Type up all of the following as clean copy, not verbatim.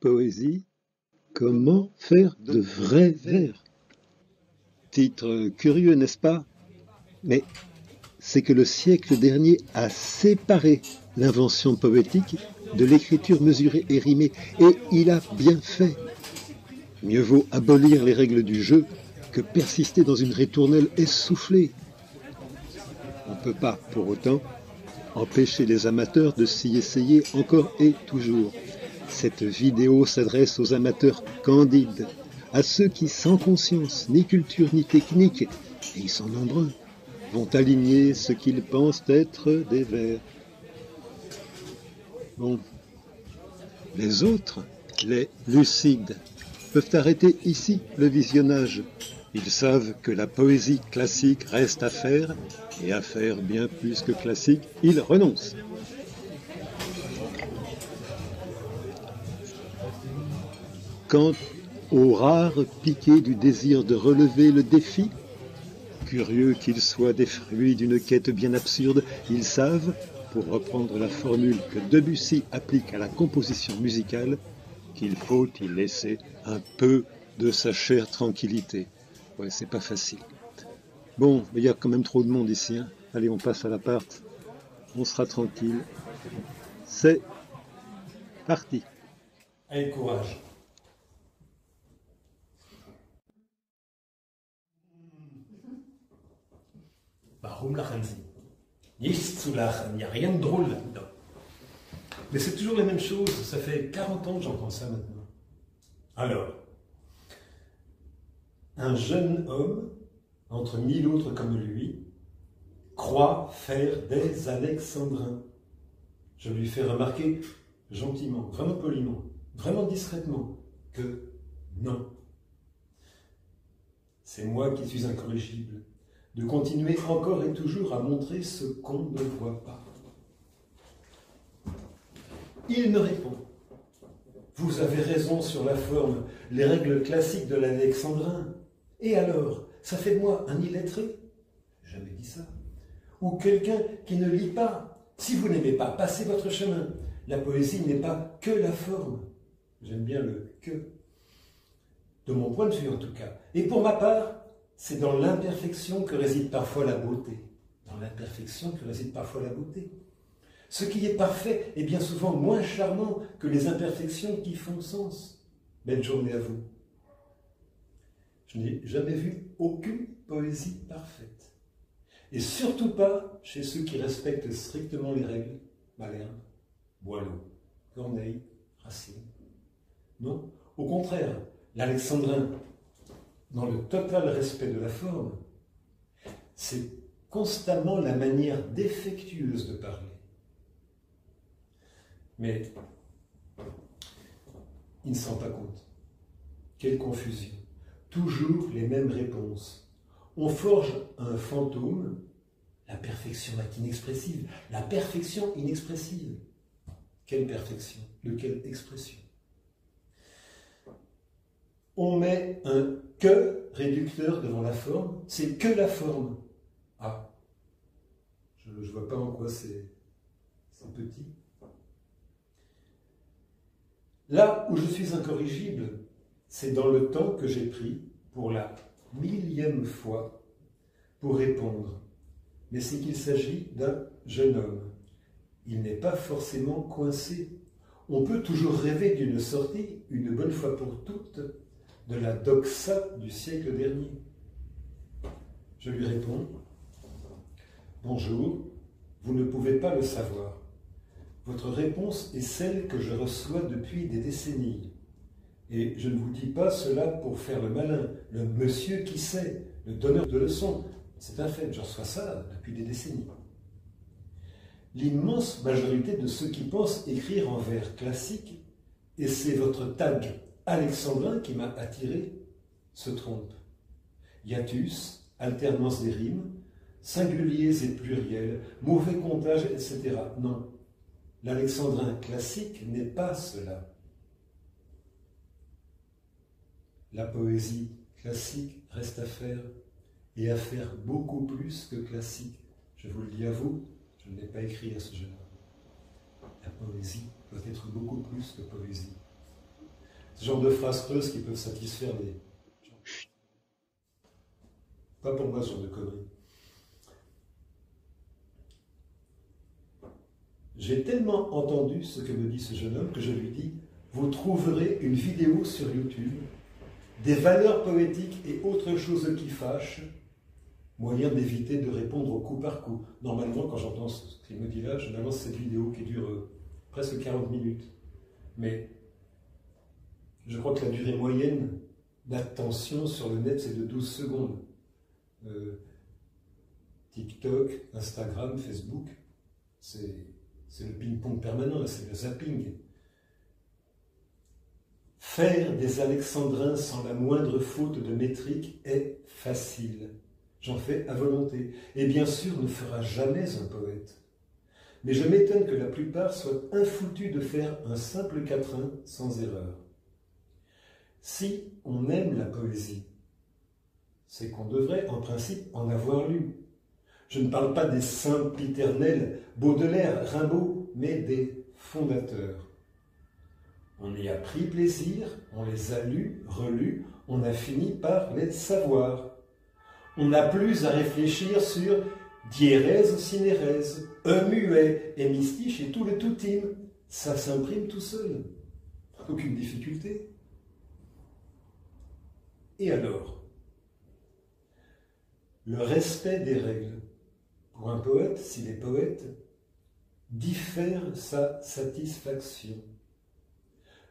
Poésie, comment faire de vrais vers? Titre curieux, n'est-ce pas? Mais c'est que le siècle dernier a séparé l'invention poétique de l'écriture mesurée et rimée, et il a bien fait. Mieux vaut abolir les règles du jeu que persister dans une ritournelle essoufflée. On ne peut pas, pour autant, empêcher les amateurs de s'y essayer encore et toujours. Cette vidéo s'adresse aux amateurs candides, à ceux qui, sans conscience, ni culture, ni technique, et ils sont nombreux, vont aligner ce qu'ils pensent être des vers. Bon, les autres, les lucides, peuvent arrêter ici le visionnage. Ils savent que la poésie classique reste à faire, et à faire bien plus que classique, ils renoncent. Quant au rare piqué du désir de relever le défi, curieux qu'ils soient des fruits d'une quête bien absurde, ils savent, pour reprendre la formule que Debussy applique à la composition musicale, qu'il faut y laisser un peu de sa chère tranquillité. Ouais, c'est pas facile. Bon, mais il y a quand même trop de monde ici, hein. Allez, on passe à l'appart. On sera tranquille. C'est parti. Allez, courage. Warum lachen Sie? Nichts zu lachen, il n'y a rien de drôle là-dedans. Mais c'est toujours la même chose, ça fait 40 ans que j'entends ça maintenant. Alors, un jeune homme, entre 1000 autres comme lui, croit faire des alexandrins. Je lui fais remarquer gentiment, vraiment poliment, vraiment discrètement, que non. C'est moi qui suis incorrigible, de continuer encore et toujours à montrer ce qu'on ne voit pas. Il me répond. Vous avez raison sur la forme, les règles classiques de l'alexandrin. Et alors, ça fait de moi un illettré? J'ai jamais dit ça. Ou quelqu'un qui ne lit pas. Si vous n'aimez pas, passez votre chemin. La poésie n'est pas que la forme. J'aime bien le « que ». De mon point de vue en tout cas. Et pour ma part, c'est dans l'imperfection que réside parfois la beauté. Dans l'imperfection que réside parfois la beauté. Ce qui est parfait est bien souvent moins charmant que les imperfections qui font sens. Belle journée à vous. Je n'ai jamais vu aucune poésie parfaite. Et surtout pas chez ceux qui respectent strictement les règles. Malherbe, Boileau, Corneille, Racine. Non, au contraire, l'alexandrin, dans le total respect de la forme, c'est constamment la manière défectueuse de parler. Mais il ne s'en rend pas compte. Quelle confusion. Toujours les mêmes réponses. On forge un fantôme. La perfection est inexpressive. La perfection inexpressive. Quelle perfection? De quelle expression? On met un « que » réducteur devant la forme. C'est que la forme. Ah, je ne vois pas en quoi c'est petit. Là où je suis incorrigible, c'est dans le temps que j'ai pris pour la 1000e fois pour répondre. Mais c'est qu'il s'agit d'un jeune homme. Il n'est pas forcément coincé. On peut toujours rêver d'une sortie, une bonne fois pour toutes, de la doxa du siècle dernier. Je lui réponds « Bonjour, vous ne pouvez pas le savoir. Votre réponse est celle que je reçois depuis des décennies. Et je ne vous dis pas cela pour faire le malin, le monsieur qui sait, le donneur de leçons. C'est un fait, je reçois ça depuis des décennies. L'immense majorité de ceux qui pensent écrire en vers classique, et c'est votre tag alexandrin qui m'a attiré, se trompe. Hiatus, alternance des rimes, singuliers et pluriels, mauvais comptage, etc. Non. L'alexandrin classique n'est pas cela. La poésie classique reste à faire, et à faire beaucoup plus que classique. Je vous le dis à vous, je ne l'ai pas écrit à ce jeune homme. La poésie doit être beaucoup plus que poésie. Ce genre de phrases creuses qui peuvent satisfaire les... Pas pour moi ce genre de conneries. J'ai tellement entendu ce que me dit ce jeune homme que je lui dis, vous trouverez une vidéo sur YouTube, des valeurs poétiques et autre chose qui fâche, moyen d'éviter de répondre au coup par coup. Normalement, quand j'entends ce qu'il me dit là, je m'avance cette vidéo qui dure presque 40 minutes. Mais je crois que la durée moyenne d'attention sur le net, c'est de 12 secondes. TikTok, Instagram, Facebook, c'est le ping-pong permanent, c'est le zapping. Faire des alexandrins sans la moindre faute de métrique est facile. J'en fais à volonté. Et bien sûr, ne fera jamais un poète. Mais je m'étonne que la plupart soient infoutus de faire un simple quatrain sans erreur. Si on aime la poésie, c'est qu'on devrait en principe en avoir lu. Je ne parle pas des saints piternels, Baudelaire, Rimbaud, mais des fondateurs. On y a pris plaisir, on les a lus, relus, on a fini par les savoir. On n'a plus à réfléchir sur diérèse, cinérèse, muet, hémistiche et tout le toutime. Ça s'imprime tout seul. Aucune difficulté. Et alors, le respect des règles, pour un poète, s'il est poète, diffère sa satisfaction,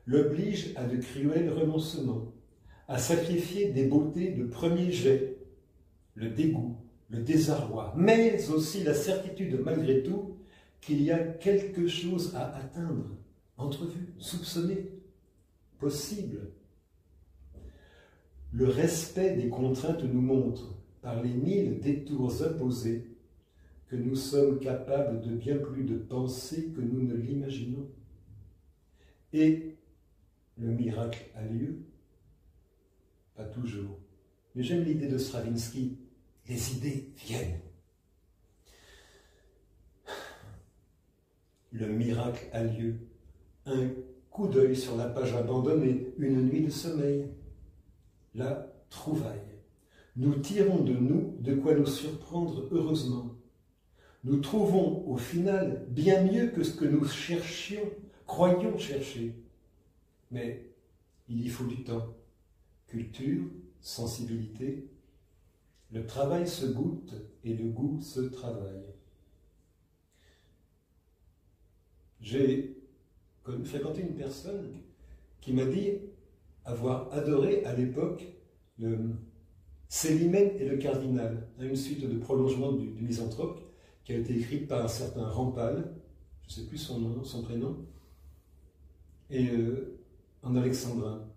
l'oblige à de cruels renoncements, à sacrifier des beautés de premier jet, le dégoût, le désarroi, mais aussi la certitude malgré tout qu'il y a quelque chose à atteindre, entrevu, soupçonné, possible. Le respect des contraintes nous montre, par les 1000 détours imposés, que nous sommes capables de bien plus de pensées que nous ne l'imaginons. Et le miracle a lieu? Pas toujours. Mais j'aime l'idée de Stravinsky. Les idées viennent. Le miracle a lieu. Un coup d'œil sur la page abandonnée, une nuit de sommeil. La trouvaille. Nous tirons de nous de quoi nous surprendre heureusement. Nous trouvons au final bien mieux que ce que nous cherchions, croyons chercher. Mais il y faut du temps. Culture, sensibilité. Le travail se goûte et le goût se travaille. J'ai fréquenté une personne qui m'a dit avoir adoré à l'époque le Célimène et le Cardinal, une suite de prolongements du Misanthrope, qui a été écrite par un certain Rampal, je ne sais plus son nom, son prénom, et en alexandrin.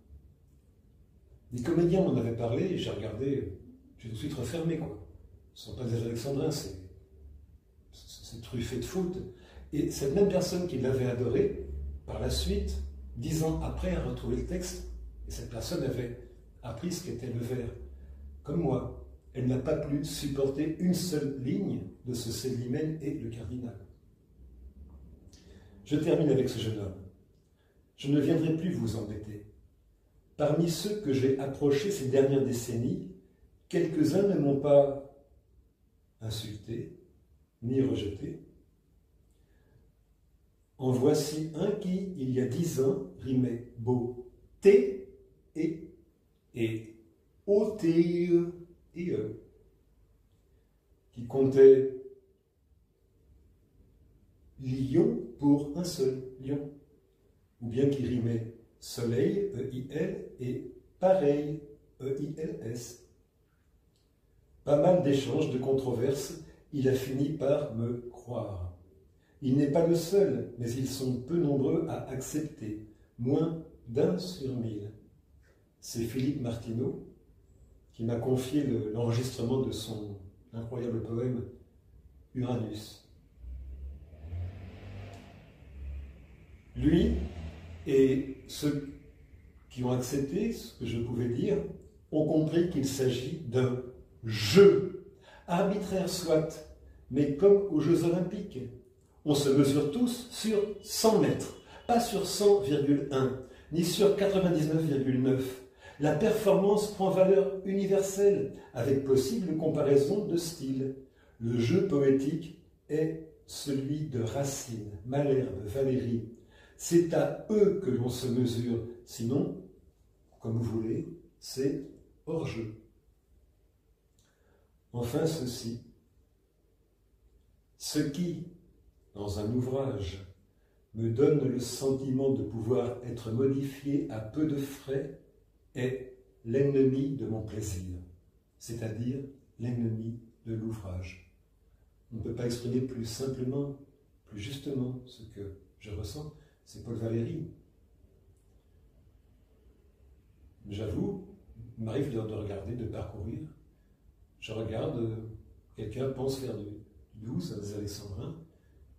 Les comédiens m'en avaient parlé, et j'ai regardé, j'ai tout de suite refermé, quoi. Ce ne sont pas des alexandrins, c'est truffé de fautes. Et cette même personne qui l'avait adoré, par la suite, 10 ans après, a retrouvé le texte, et cette personne avait appris ce qu'était le vers. Comme moi, elle n'a pas pu supporter une seule ligne de ce Célimène et le Cardinal. Je termine avec ce jeune homme. Je ne viendrai plus vous embêter. Parmi ceux que j'ai approchés ces dernières décennies, quelques-uns ne m'ont pas insulté, ni rejeté. En voici un qui, il y a 10 ans, rimait beau T et O-T-E et E, qui comptait lion pour un seul lion, ou bien qui rimait soleil, E-I-L, et pareil, E-I-L-S. Pas mal d'échanges, de controverses, il a fini par me croire. Il n'est pas le seul, mais ils sont peu nombreux à accepter, moins d'1 sur 1000. C'est Philippe Martineau qui m'a confié l'enregistrement de son incroyable poème Uranus. Lui et ceux qui ont accepté ce que je pouvais dire ont compris qu'il s'agit d'un jeu, arbitraire soit, mais comme aux Jeux Olympiques. On se mesure tous sur 100 mètres, pas sur 100,1. ni sur 99,9. La performance prend valeur universelle, avec possible comparaison de style. Le jeu poétique est celui de Racine, Malherbe, Valéry. C'est à eux que l'on se mesure, sinon, comme vous voulez, c'est hors jeu. Enfin ceci, ce qui, dans un ouvrage, me donne le sentiment de pouvoir être modifié à peu de frais est l'ennemi de mon plaisir, c'est-à-dire l'ennemi de l'ouvrage. On ne peut pas exprimer plus simplement, plus justement ce que je ressens, c'est Paul Valéry. J'avoue, il m'arrive de regarder, de parcourir. Je regarde, quelqu'un pense faire du 12 à des alexandrins,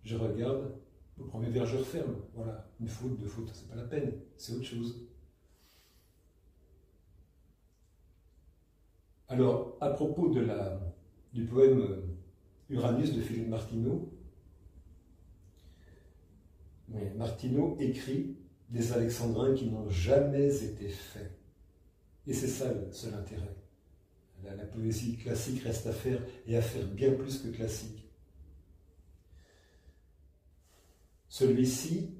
je regarde, au premier vers je referme. Voilà, une faute, deux fautes, c'est pas la peine, c'est autre chose. Alors, à propos du poème Uranus de Philippe Martineau, Martineau écrit des alexandrins qui n'ont jamais été faits. Et c'est ça le seul intérêt. La poésie classique reste à faire, et à faire bien plus que classique. Celui-ci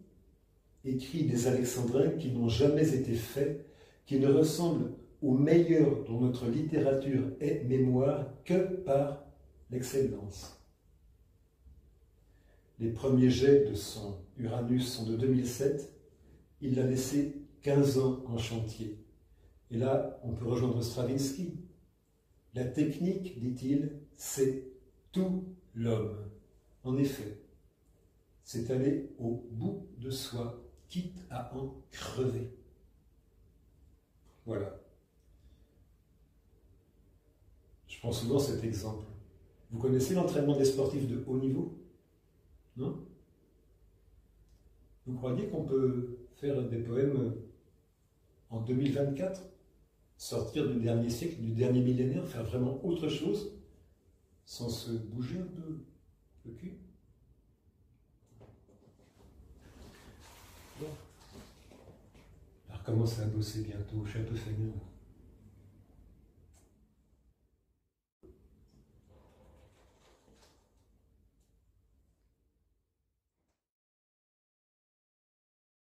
écrit des alexandrins qui n'ont jamais été faits, qui ne ressemblent au meilleur dont notre littérature est mémoire que par l'excellence. Les premiers jets de son Uranus sont de 2007. Il l'a laissé 15 ans en chantier. Et là, on peut rejoindre Stravinsky. La technique, dit-il, c'est tout l'homme. En effet, c'est aller au bout de soi, quitte à en crever. Voilà. Je prends souvent cet exemple. Vous connaissez l'entraînement des sportifs de haut niveau? Non? Vous croyez qu'on peut faire des poèmes en 2024? Sortir du dernier siècle, du dernier millénaire, faire vraiment autre chose, sans se bouger un peu le cul? Bon. Alors commencez à bosser bientôt, je suis un peu feignant.